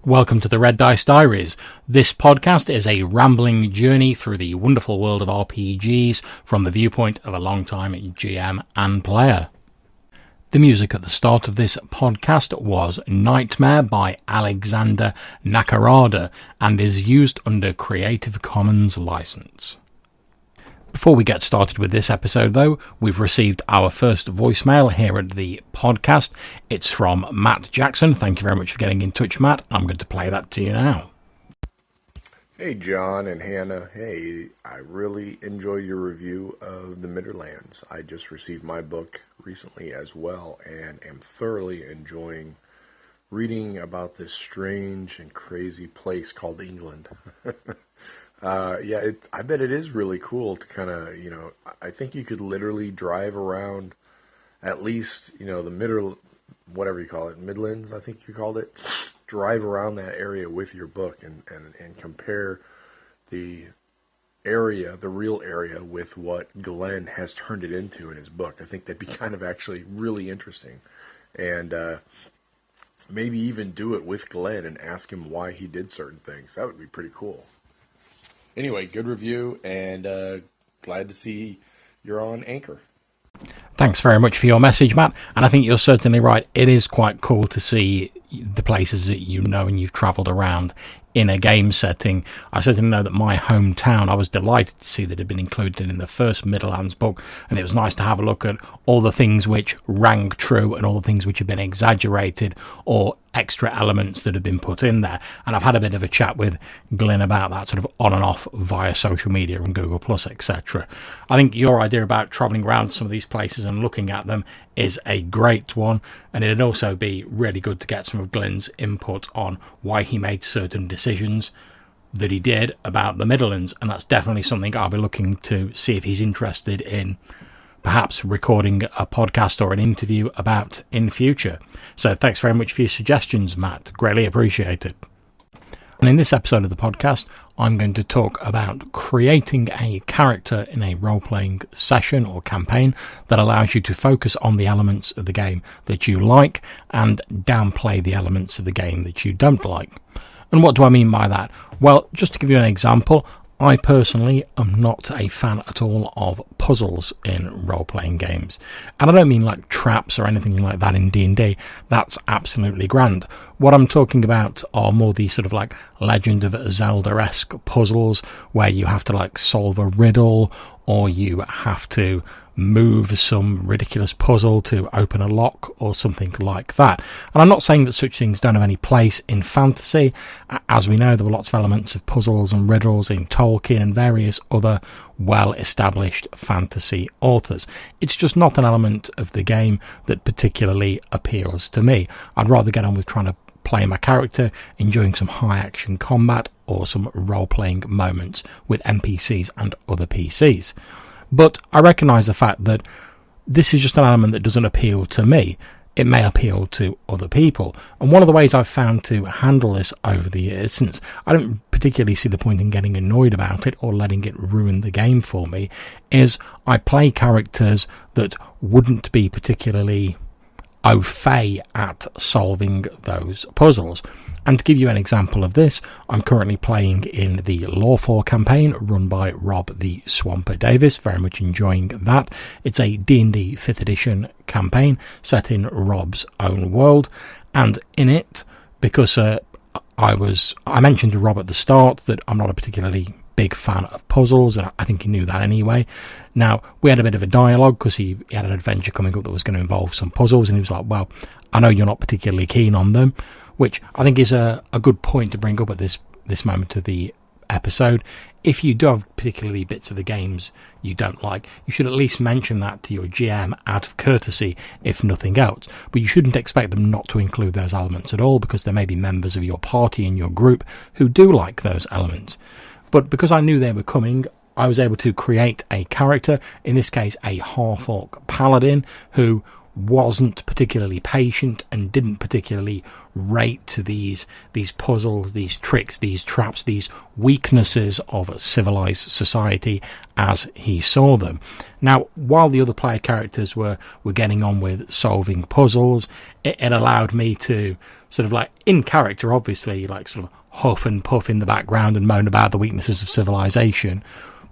Welcome to the Red Dice Diaries. This podcast is a rambling journey through the wonderful world of RPGs from the viewpoint of a long-time GM and player. The music at the start of this podcast was Nightmare by Alexander Nakarada and is used under Creative Commons license. Before we get started with this episode, though, we've received our first voicemail here at the podcast. It's from Matt Jackson. Thank you very much for getting in touch, Matt. I'm going to play that to you now. Hey, John and Hannah. Hey, I really enjoy your review of The Midlands. I just received my book recently as well and am thoroughly enjoying reading about this strange and crazy place called England. I bet it is really cool to kind of, I think you could literally drive around at least, the middle, whatever you call it, Midlands, I think you called it, drive around that area with your book and compare the area, the real area, with what Glenn has turned it into in his book. I think that'd be kind of actually really interesting. And maybe even do it with Glenn and ask him why he did certain things. That would be pretty cool. Anyway, good review, and glad to see you're on Anchor. Thanks very much for your message, Matt. And I think you're certainly right. It is quite cool to see the places that you know and you've travelled around in a game setting. I certainly know that my hometown, I was delighted to see that it had been included in the first Midlands book, and it was nice to have a look at all the things which rang true and all the things which have been exaggerated or extra elements that have been put in there. And I've had a bit of a chat with Glenn about that sort of on and off via social media and Google Plus, etc. I think your idea about travelling around some of these places and looking at them is a great one, and it'd also be really good to get some of Glenn's input on why he made certain decisions that he did about the Midlands, and that's definitely something I'll be looking to see if he's interested in perhaps recording a podcast or an interview about in future. So thanks very much for your suggestions, Matt. Greatly appreciated. And in this episode of the podcast, I'm going to talk about creating a character in a role-playing session or campaign that allows you to focus on the elements of the game that you like and downplay the elements of the game that you don't like. And what do I mean by that? Well, just to give you an example, I personally am not a fan at all of puzzles in role-playing games. And I don't mean like traps or anything like that in D&D. That's absolutely grand. What I'm talking about are more the sort of like Legend of Zelda-esque puzzles where you have to like solve a riddle or you have to move some ridiculous puzzle to open a lock or something like that. And I'm not saying that such things don't have any place in fantasy. As we know, there were lots of elements of puzzles and riddles in Tolkien and various other well-established fantasy authors. It's just not an element of the game that particularly appeals to me. I'd rather get on with trying to play my character, enjoying some high-action combat or some role-playing moments with NPCs and other PCs. But I recognise the fact that this is just an element that doesn't appeal to me. It may appeal to other people. And one of the ways I've found to handle this over the years, since I don't particularly see the point in getting annoyed about it or letting it ruin the game for me, is I play characters that wouldn't be particularly au fait at solving those puzzles. And to give you an example of this, I'm currently playing in the Lawful campaign run by Rob the Swamper Davis. Very much enjoying that. It's a D&D 5th edition campaign set in Rob's own world. And in it, because I mentioned to Rob at the start that I'm not a particularly big fan of puzzles, and I think he knew that anyway. Now, we had a bit of a dialogue because he had an adventure coming up that was going to involve some puzzles, and he was like, well, I know you're not particularly keen on them, which I think is a good point to bring up at this moment of the episode. If you do have particularly bits of the games you don't like, you should at least mention that to your GM out of courtesy, if nothing else. But you shouldn't expect them not to include those elements at all, because there may be members of your party in your group who do like those elements. But because I knew they were coming, I was able to create a character, in this case a half-orc paladin, who wasn't particularly patient and didn't particularly rate these puzzles, these tricks, these traps, these weaknesses of a civilized society as he saw them. Now, while the other player characters were getting on with solving puzzles, it allowed me to sort of, like, in character, obviously, like, sort of huff and puff in the background and moan about the weaknesses of civilization,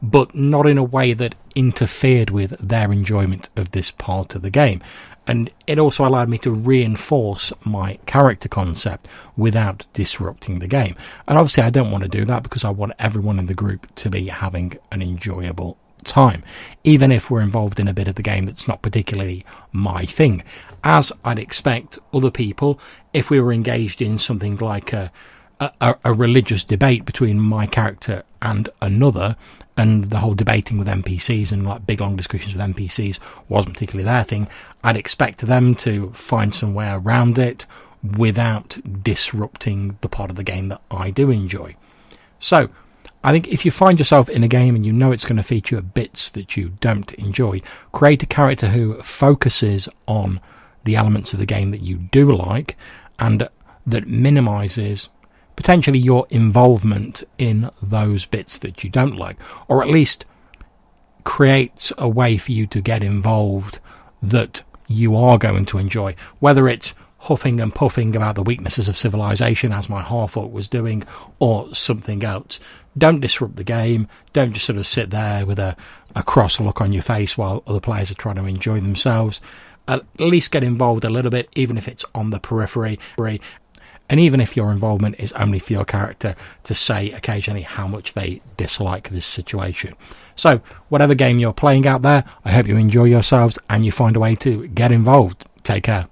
but not in a way that interfered with their enjoyment of this part of the game. And it also allowed me to reinforce my character concept without disrupting the game. And obviously I don't want to do that, because I want everyone in the group to be having an enjoyable time, even if we're involved in a bit of the game that's not particularly my thing. As I'd expect other people, if we were engaged in something like a religious debate between my character and another, and the whole debating with NPCs and like big long discussions with NPCs wasn't particularly their thing, I'd expect them to find some way around it without disrupting the part of the game that I do enjoy. So I think if you find yourself in a game and you know it's going to feature bits that you don't enjoy, create a character who focuses on the elements of the game that you do like, and that minimises potentially your involvement in those bits that you don't like, or at least creates a way for you to get involved that you are going to enjoy, whether it's huffing and puffing about the weaknesses of civilization as my half-orc was doing, or something else. Don't disrupt the game. Don't just sort of sit there with a cross look on your face while other players are trying to enjoy themselves. At least get involved a little bit, even if it's on the periphery. And even if your involvement is only for your character to say occasionally how much they dislike this situation. So, whatever game you're playing out there, I hope you enjoy yourselves and you find a way to get involved. Take care.